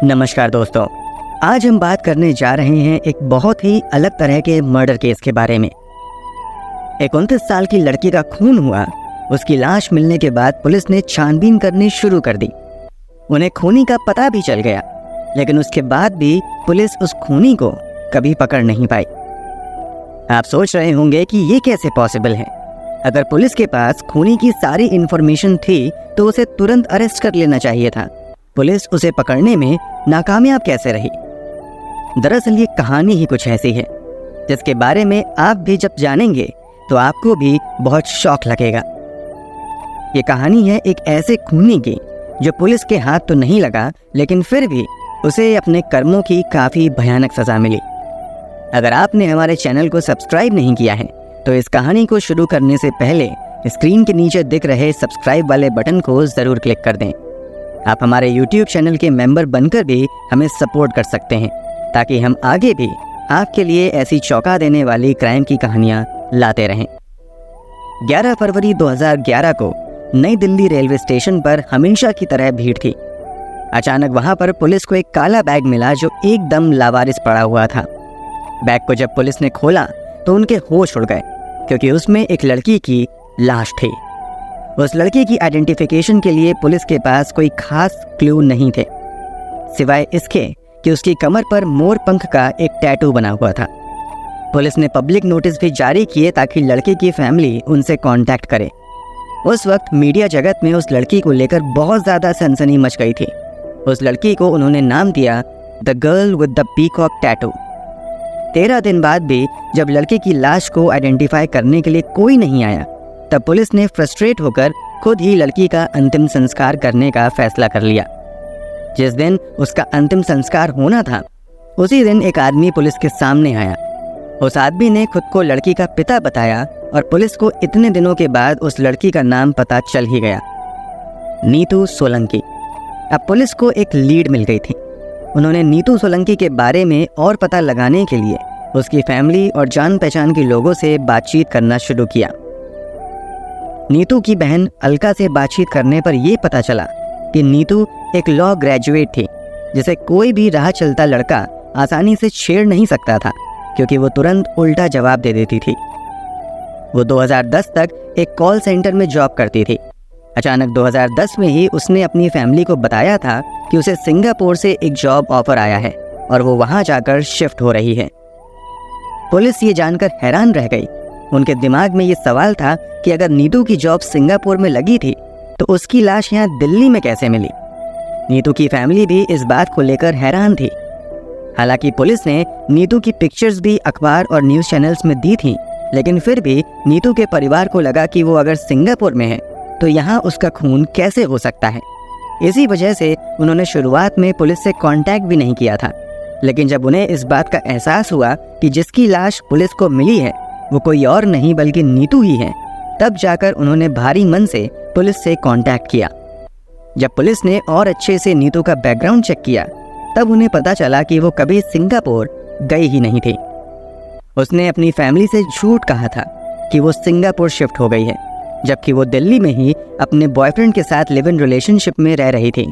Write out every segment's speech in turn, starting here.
नमस्कार दोस्तों, आज हम बात करने जा रहे हैं एक बहुत ही अलग तरह के मर्डर केस के बारे में। एक 29 साल की लड़की का खून हुआ। उसकी लाश मिलने के बाद पुलिस ने छानबीन करनी शुरू कर दी। उन्हें खूनी का पता भी चल गया, लेकिन उसके बाद भी पुलिस उस खूनी को कभी पकड़ नहीं पाई। आप सोच रहे होंगे कि ये कैसे पॉसिबल है। अगर पुलिस के पास खूनी की सारी इंफॉर्मेशन थी तो उसे तुरंत अरेस्ट कर लेना चाहिए था। पुलिस उसे पकड़ने में नाकामयाब कैसे रही? दरअसल ये कहानी ही कुछ ऐसी है जिसके बारे में आप भी जब जानेंगे तो आपको भी बहुत शौक लगेगा। ये कहानी है एक ऐसे खूनी की जो पुलिस के हाथ तो नहीं लगा, लेकिन फिर भी उसे अपने कर्मों की काफ़ी भयानक सज़ा मिली। अगर आपने हमारे चैनल को सब्सक्राइब नहीं किया है तो इस कहानी को शुरू करने से पहले स्क्रीन के नीचे दिख रहे सब्सक्राइब वाले बटन को ज़रूर क्लिक कर दें। आप हमारे YouTube चैनल के मेंबर बनकर भी हमें सपोर्ट कर सकते हैं, ताकि हम आगे भी आपके लिए ऐसी चौंका देने वाली क्राइम की कहानियां लाते रहें। 11 फरवरी 2011 को नई दिल्ली रेलवे स्टेशन पर हमेशा की तरह भीड़ थी। अचानक वहां पर पुलिस को एक काला बैग मिला जो एकदम लावारिस पड़ा हुआ था। बैग को जब पुलिस ने खोला तो उनके होश उड़ गए, क्योंकि उसमें एक लड़की की लाश थी। उस लड़की की आइडेंटिफिकेशन के लिए पुलिस के पास कोई खास क्लू नहीं थे, सिवाय इसके कि उसकी कमर पर मोर पंख का एक टैटू बना हुआ था। पुलिस ने पब्लिक नोटिस भी जारी किए ताकि लड़के की फैमिली उनसे कांटेक्ट करे। उस वक्त मीडिया जगत में उस लड़की को लेकर बहुत ज़्यादा सनसनी मच गई थी। उस लड़की को उन्होंने नाम दिया the girl with the peacock tattoo. 13 दिन बाद भी जब लड़के की लाश को आइडेंटिफाई करने के लिए कोई नहीं आया, तब पुलिस ने फ्रस्ट्रेट होकर खुद ही लड़की का अंतिम संस्कार करने का फैसला कर लिया। जिस दिन उसका अंतिम संस्कार होना था, उसी दिन एक आदमी पुलिस के सामने आया। उस आदमी ने खुद को लड़की का पिता बताया और पुलिस को इतने दिनों के बाद उस लड़की का नाम पता चल ही गया, नीतू सोलंकी। अब पुलिस को एक लीड मिल गई थी। उन्होंने नीतू सोलंकी के बारे में और पता लगाने के लिए उसकी फैमिली और जान पहचान के लोगों से बातचीत करना शुरू किया। नीतू की बहन अलका से बातचीत करने पर यह पता चला कि नीतू एक लॉ ग्रेजुएट थी, जिसे कोई भी राह चलता लड़का आसानी से छेड़ नहीं सकता था, क्योंकि वो तुरंत उल्टा जवाब दे देती थी। वो 2010 तक एक कॉल सेंटर में जॉब करती थी। अचानक 2010 में ही उसने अपनी फैमिली को बताया था कि उसे सिंगापुर से एक जॉब ऑफर आया है और वो वहाँ जाकर शिफ्ट हो रही है। पुलिस ये जानकर हैरान रह गई। उनके दिमाग में ये सवाल था कि अगर नीतू की जॉब सिंगापुर में लगी थी तो उसकी लाश यहाँ दिल्ली में कैसे मिली। नीतू की फैमिली भी इस बात को लेकर हैरान थी। हालांकि पुलिस ने नीतू की पिक्चर्स भी अखबार और न्यूज़ चैनल्स में दी थी, लेकिन फिर भी नीतू के परिवार को लगा कि वो अगर सिंगापुर में है तो यहाँ उसका खून कैसे हो सकता है। इसी वजह से उन्होंने शुरुआत में पुलिस से कांटेक्ट भी नहीं किया था। लेकिन जब उन्हें इस बात का एहसास हुआ कि जिसकी लाश पुलिस को मिली है वो कोई और नहीं बल्कि नीतू ही है, तब जाकर उन्होंने भारी मन से पुलिस से कांटेक्ट किया। जब पुलिस ने और अच्छे से नीतू का बैकग्राउंड चेक किया, तब उन्हें पता चला कि वो कभी सिंगापुर गई ही नहीं थी। उसने अपनी फैमिली से झूठ कहा था कि वो सिंगापुर शिफ्ट हो गई है, जबकि वो दिल्ली में ही अपने बॉयफ्रेंड के साथ लिव इन रिलेशनशिप में रह रही थी,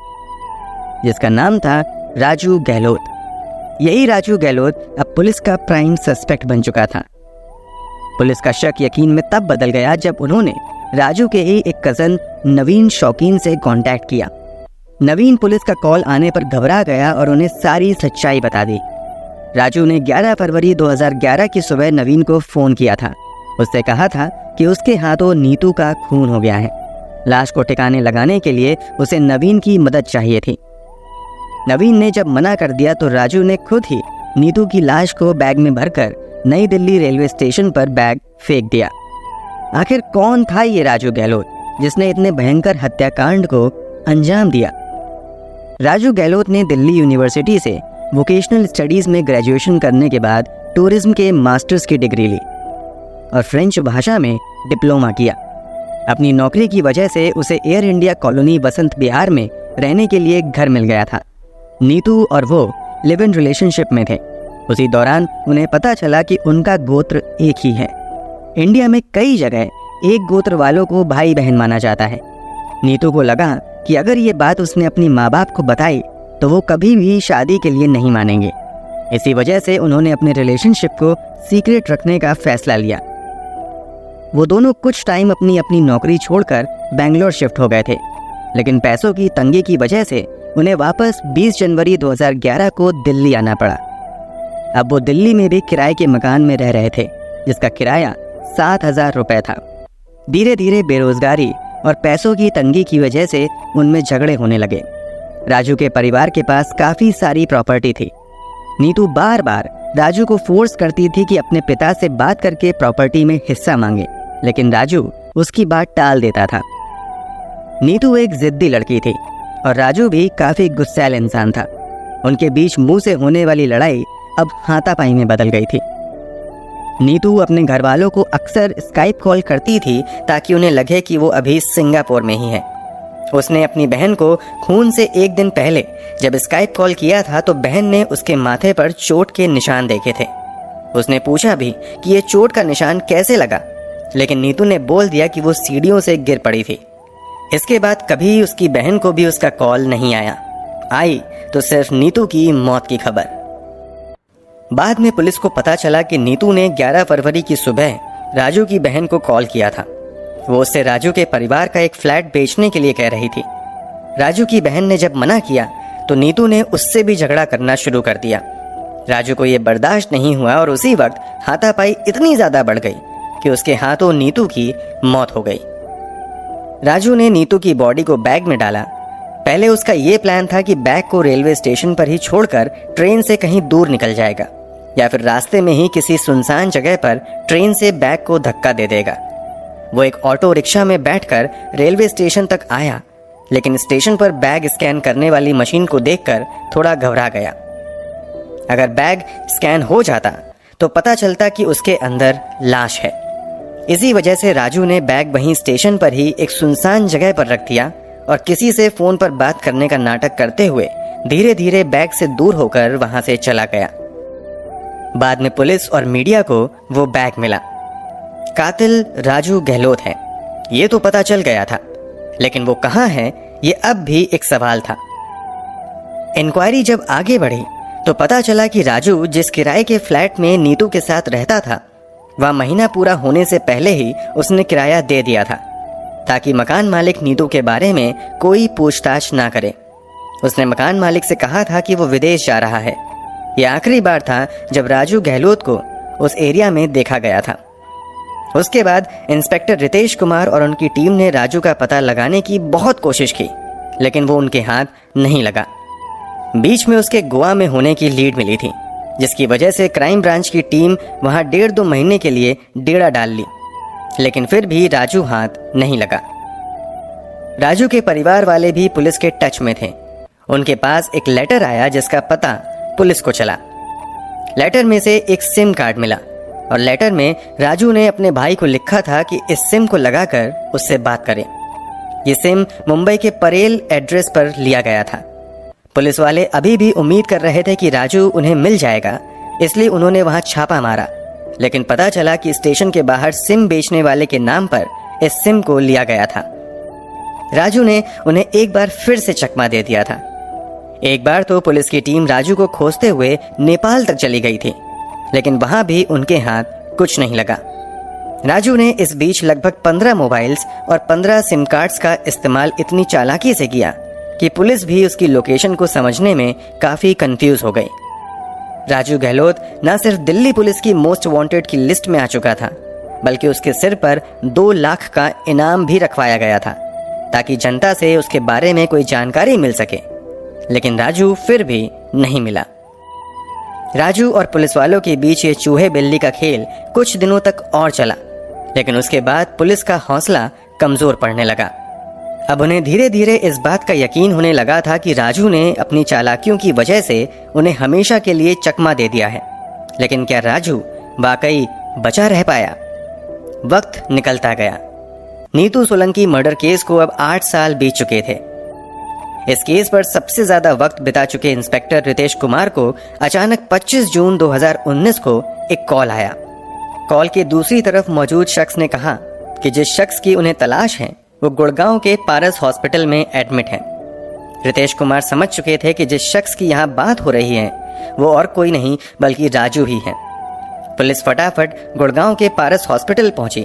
जिसका नाम था राजू गहलोत। यही राजू गहलोत अब पुलिस का प्राइम सस्पेक्ट बन चुका था। पुलिस का शक यकीन में तब बदल गया जब उन्होंने राजू के ही एक कज़न नवीन शौकीन से कांटेक्ट किया। नवीन पुलिस का कॉल आने पर घबरा गया और उन्हें सारी सच्चाई बता दी। राजू ने 11 फरवरी 2011 की सुबह नवीन को फ़ोन किया था। उससे कहा था कि उसके हाथों नीतू का खून हो गया है। लाश को ठिकाने लगाने के लिए उसे नवीन की मदद चाहिए थी। नवीन ने जब मना कर दिया तो राजू ने खुद ही नीतू की लाश को बैग में भरकर नई दिल्ली रेलवे स्टेशन पर बैग फेंक दिया। आखिर कौन था ये राजू गहलोत जिसने इतने भयंकर हत्याकांड को अंजाम दिया? राजू गहलोत ने दिल्ली यूनिवर्सिटी से वोकेशनल स्टडीज़ में ग्रेजुएशन करने के बाद टूरिज्म के मास्टर्स की डिग्री ली और फ्रेंच भाषा में डिप्लोमा किया। अपनी नौकरी की वजह से उसे air India colony Basant Vihar में रहने के लिए घर मिल गया था। नीतू और वो लिव इन रिलेशनशिप में थे। उसी दौरान उन्हें पता चला कि उनका गोत्र एक ही है। इंडिया में कई जगह एक गोत्र वालों को भाई बहन माना जाता है। नीतू को लगा कि अगर ये बात उसने अपनी माँ बाप को बताई तो वो कभी भी शादी के लिए नहीं मानेंगे। इसी वजह से उन्होंने अपने रिलेशनशिप को सीक्रेट रखने का फैसला लिया। वो दोनों कुछ टाइम अपनी अपनी नौकरी छोड़कर बेंगलोर शिफ्ट हो गए थे, लेकिन पैसों की तंगी की वजह से उन्हें वापस 20 जनवरी 2011 को दिल्ली आना पड़ा। अब वो दिल्ली में भी किराए के मकान में रह रहे थे, जिसका किराया 7,000 रुपये था। धीरे धीरे बेरोजगारी और पैसों की तंगी की वजह से उनमें झगड़े होने लगे। राजू के परिवार के पास काफ़ी सारी प्रॉपर्टी थी। नीतू बार बार राजू को फोर्स करती थी कि अपने पिता से बात करके प्रॉपर्टी में हिस्सा मांगे, लेकिन राजू उसकी बात टाल देता था। नीतू एक जिद्दी लड़की थी और राजू भी काफ़ी गुस्सैल इंसान था। उनके बीच मुंह से होने वाली लड़ाई अब हाथापाई में बदल गई थी। नीतू अपने घर वालों को अक्सर स्काइप कॉल करती थी ताकि उन्हें लगे कि वो अभी सिंगापुर में ही है। उसने अपनी बहन को खून से एक दिन पहले जब स्काइप कॉल किया था तो बहन ने उसके माथे पर चोट के निशान देखे थे। उसने पूछा भी कि ये चोट का निशान कैसे लगा, लेकिन नीतू ने बोल दिया कि वो सीढ़ियों से गिर पड़ी थी। इसके बाद कभी उसकी बहन को भी उसका कॉल नहीं आया। आई तो सिर्फ नीतू की मौत की खबर। बाद में पुलिस को पता चला कि नीतू ने 11 फरवरी की सुबह राजू की बहन को कॉल किया था। वो उससे राजू के परिवार का एक फ्लैट बेचने के लिए कह रही थी। राजू की बहन ने जब मना किया तो नीतू ने उससे भी झगड़ा करना शुरू कर दिया। राजू को यह बर्दाश्त नहीं हुआ और उसी वक्त हाथापाई इतनी ज्यादा बढ़ गई कि उसके हाथों नीतू की मौत हो गई। राजू ने नीतू की बॉडी को बैग में डाला। पहले उसका यह प्लान था कि बैग को रेलवे स्टेशन पर ही छोड़कर ट्रेन से कहीं दूर निकल जाएगा या फिर रास्ते में ही किसी सुनसान जगह पर ट्रेन से बैग को धक्का दे देगा। वो एक ऑटो रिक्शा में बैठकर रेलवे स्टेशन तक आया, लेकिन स्टेशन पर बैग स्कैन करने वाली मशीन को देखकर थोड़ा घबरा गया। अगर बैग स्कैन हो जाता तो पता चलता कि उसके अंदर लाश है। इसी वजह से राजू ने बैग वहीं स्टेशन पर ही एक सुनसान जगह पर रख दिया और किसी से फोन पर बात करने का नाटक करते हुए धीरे धीरे बैग से दूर होकर वहां से चला गया। बाद में पुलिस और मीडिया को वो बैग मिला। कातिल राजू गहलोत है, ये तो पता चल गया था, लेकिन वो कहाँ है ये अब भी एक सवाल था। इंक्वायरी जब आगे बढ़ी तो पता चला कि राजू जिस किराए के फ्लैट में नीतू के साथ रहता था, वह महीना पूरा होने से पहले ही उसने किराया दे दिया था ताकि मकान मालिक नीतू के बारे में कोई पूछताछ ना करे। उसने मकान मालिक से कहा था कि वो विदेश जा रहा है। यह आखिरी बार था जब राजू गहलोत को उस एरिया में देखा गया था। उसके बाद इंस्पेक्टर रितेश कुमार और उनकी टीम ने राजू का पता लगाने की बहुत कोशिश की, लेकिन वो उनके हाथ नहीं लगा। बीच में उसके गोवा में होने की लीड मिली थी, जिसकी वजह से क्राइम ब्रांच की टीम वहां 1.5-2 महीने के लिए डेरा डाल ली, लेकिन फिर भी राजू हाथ नहीं लगा। राजू के परिवार वाले भी पुलिस के टच में थे। उनके पास एक लेटर आया जिसका पता पुलिस को चला। लेटर में से एक सिम कार्ड मिला और लेटर में राजू ने अपने भाई को लिखा था कि इस सिम को लगाकर उससे बात करें। ये सिम मुंबई के परेल एड्रेस पर लिया गया था। पुलिस वाले अभी भी उम्मीद कर रहे थे कि राजू उन्हें मिल जाएगा, इसलिए उन्होंने वहां छापा मारा, लेकिन पता चला कि स्टेशन के बाहर सिम बेचने वाले के नाम पर इस सिम को लिया गया था। राजू ने उन्हें एक बार फिर से चकमा दे दिया था। एक बार तो पुलिस की टीम राजू को खोजते हुए नेपाल तक चली गई थी, लेकिन वहां भी उनके हाथ कुछ नहीं लगा। राजू ने इस बीच लगभग 15 मोबाइल्स और 15 सिम कार्ड्स का इस्तेमाल इतनी चालाकी से किया कि पुलिस भी उसकी लोकेशन को समझने में काफी कंफ्यूज हो गई। राजू गहलोत न सिर्फ दिल्ली पुलिस की मोस्ट वांटेड की लिस्ट में आ चुका था, बल्कि उसके सिर पर 2 लाख का इनाम भी रखवाया गया था ताकि जनता से उसके बारे में कोई जानकारी मिल सके, लेकिन राजू फिर भी नहीं मिला। राजू और पुलिस वालों के बीच ये चूहे बिल्ली का खेल कुछ दिनों तक और चला, लेकिन उसके बाद पुलिस का हौसला कमजोर पड़ने लगा। अब उन्हें धीरे धीरे इस बात का यकीन होने लगा था कि राजू ने अपनी चालाकियों की वजह से उन्हें हमेशा के लिए चकमा दे दिया है, लेकिन क्या राजू वाकई बचा रह पाया? वक्त निकलता गया। नीतू सोलंकी मर्डर केस को अब 8 साल बीत चुके थे। इस केस पर सबसे ज्यादा वक्त बिता चुके इंस्पेक्टर रितेश कुमार को अचानक 25 जून 2019 को एक कॉल आया। कॉल के दूसरी तरफ मौजूद शख्स ने कहा कि जिस शख्स की उन्हें तलाश है वो गुड़गांव के पारस हॉस्पिटल में एडमिट है। रितेश कुमार समझ चुके थे कि जिस शख्स की यहाँ बात हो रही है वो और कोई नहीं बल्कि राजू ही है। पुलिस फटाफट गुड़गांव के पारस हॉस्पिटल पहुंची,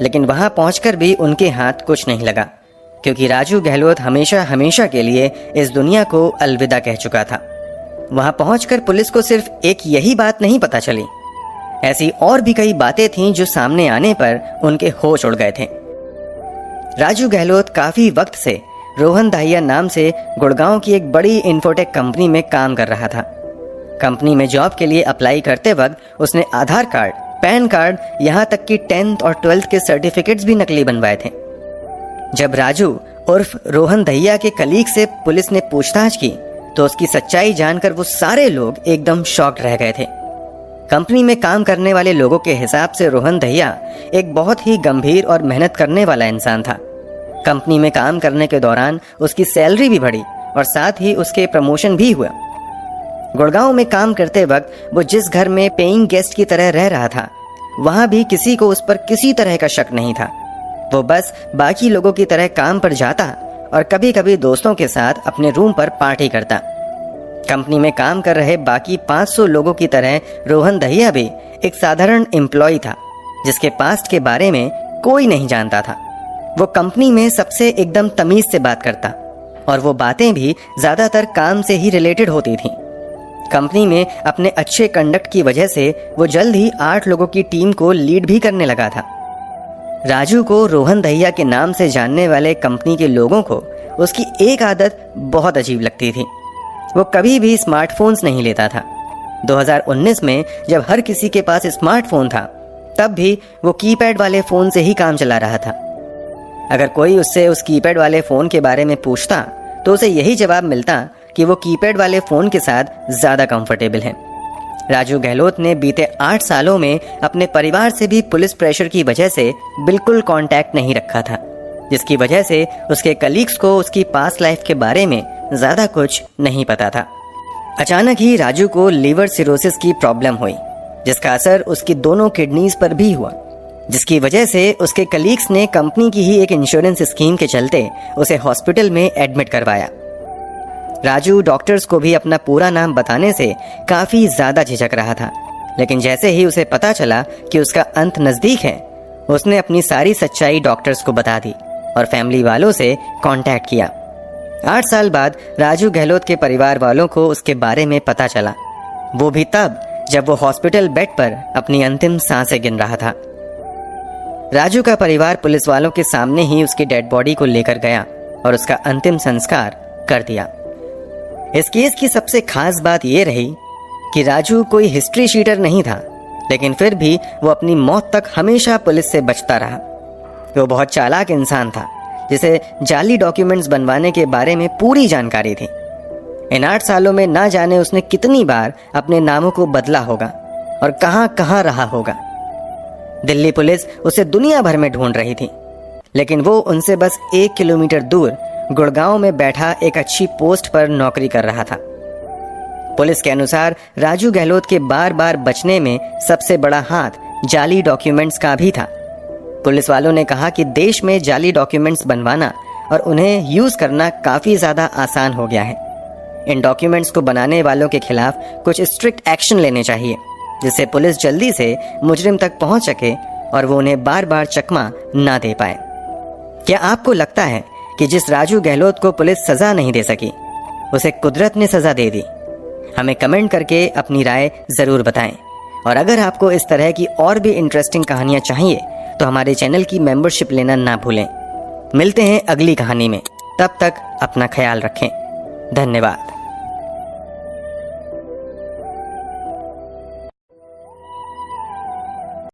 लेकिन वहां पहुंचकर भी उनके हाथ कुछ नहीं लगा, क्योंकि राजू गहलोत हमेशा हमेशा के लिए इस दुनिया को अलविदा कह चुका था। वहां पहुंचकर पुलिस को सिर्फ एक यही बात नहीं पता चली, ऐसी और भी कई बातें थीं जो सामने आने पर उनके होश उड़ गए थे। राजू गहलोत काफी वक्त से रोहन दहिया नाम से गुड़गांव की एक बड़ी इन्फोटेक कंपनी में काम कर रहा था। कंपनी में जॉब के लिए अप्लाई करते वक्त उसने आधार कार्ड, पैन कार्ड, यहाँ तक कि 10th और 12th के सर्टिफिकेट्स भी नकली बनवाए थे। जब राजू उर्फ रोहन दहिया के कलीग से पुलिस ने पूछताछ की तो उसकी सच्चाई जानकर वो सारे लोग एकदम शॉक्ड रह गए थे। कंपनी में काम करने वाले लोगों के हिसाब से रोहन दहिया एक बहुत ही गंभीर और मेहनत करने वाला इंसान था। कंपनी में काम करने के दौरान उसकी सैलरी भी बढ़ी और साथ ही उसके प्रमोशन भी हुआ। गुड़गांव में काम करते वक्त वो जिस घर में पेइंग गेस्ट की तरह रह रहा था, वहां भी किसी को उस पर किसी तरह का शक नहीं था। वो बस बाकी लोगों की तरह काम पर जाता और कभी कभी दोस्तों के साथ अपने रूम पर पार्टी करता। कंपनी में काम कर रहे बाकी 500 लोगों की तरह रोहन दहिया भी एक साधारण एम्प्लॉय था, जिसके पास्ट के बारे में कोई नहीं जानता था। वो कंपनी में सबसे एकदम तमीज से बात करता और वो बातें भी ज्यादातर काम से ही रिलेटेड होती थीं। कंपनी में अपने अच्छे कंडक्ट की वजह से वो जल्द ही 8 लोगों की टीम को लीड भी करने लगा था। राजू को रोहन दहिया के नाम से जानने वाले कंपनी के लोगों को उसकी एक आदत बहुत अजीब लगती थी। वो कभी भी स्मार्टफोन्स नहीं लेता था। 2019 में जब हर किसी के पास स्मार्टफोन था, तब भी वो कीपैड वाले फोन से ही काम चला रहा था। अगर कोई उससे उस कीपैड वाले फोन के बारे में पूछता तो उसे यही जवाब मिलता कि वो कीपैड वाले फोन के साथ ज्यादा कंफर्टेबल है। राजू गहलोत ने बीते 8 सालों में अपने परिवार से भी पुलिस प्रेशर की वजह से बिल्कुल कांटेक्ट नहीं रखा था, जिसकी वजह से उसके कलीग्स को उसकी पास्ट लाइफ के बारे में ज्यादा कुछ नहीं पता था। अचानक ही राजू को लीवर सिरोसिस की प्रॉब्लम हुई, जिसका असर उसकी दोनों किडनीज पर भी हुआ, जिसकी वजह से उसके कलीग्स ने कंपनी की ही एक इंश्योरेंस स्कीम के चलते उसे हॉस्पिटल में एडमिट करवाया। राजू डॉक्टर्स को भी अपना पूरा नाम बताने से काफी ज्यादा झिझक रहा था, लेकिन जैसे ही उसे पता चला कि उसका अंत नजदीक है, उसने अपनी सारी सच्चाई डॉक्टर्स को बता दी और फैमिली वालों से कांटेक्ट किया। 8 साल बाद राजू गहलोत के परिवार वालों को उसके बारे में पता चला, वो भी तब जब वो हॉस्पिटल बेड पर अपनी अंतिम सांसें गिन रहा था। राजू का परिवार पुलिस वालों के सामने ही उसकी डेड बॉडी को लेकर गया और उसका अंतिम संस्कार कर दिया। इस केस की सबसे खास बात यह रही कि राजू कोई हिस्ट्री शीटर नहीं था, लेकिन फिर भी वो अपनी मौत तक हमेशा पुलिस से बचता रहा। वो बहुत चालाक इंसान था, जिसे जाली डॉक्यूमेंट्स बनवाने के बारे में पूरी जानकारी थी। इन 8 सालों में ना जाने उसने कितनी बार अपने नामों को बदला होगा और कहां कहां रहा होगा। दिल्ली पुलिस उसे दुनिया भर में ढूंढ रही थी, लेकिन वो उनसे बस 1 किलोमीटर दूर गुड़गांव में बैठा एक अच्छी पोस्ट पर नौकरी कर रहा था। पुलिस के अनुसार राजू गहलोत के बार बार बचने में सबसे बड़ा हाथ जाली डॉक्यूमेंट्स का भी था। पुलिस वालों ने कहा कि देश में जाली डॉक्यूमेंट्स बनवाना और उन्हें यूज करना काफी ज्यादा आसान हो गया है। इन डॉक्यूमेंट्स को बनाने वालों के खिलाफ कुछ स्ट्रिक्ट एक्शन लेने चाहिए, जिससे पुलिस जल्दी से मुजरिम तक पहुंच सके और वो उन्हें बार बार चकमा ना दे पाए। क्या आपको लगता है कि जिस राजू गहलोत को पुलिस सजा नहीं दे सकी, उसे कुदरत ने सजा दे दी? हमें कमेंट करके अपनी राय जरूर बताएं। और अगर आपको इस तरह की और भी इंटरेस्टिंग कहानियां चाहिए तो हमारे चैनल की मेंबरशिप लेना ना भूलें। मिलते हैं अगली कहानी में, तब तक अपना ख्याल रखें। धन्यवाद।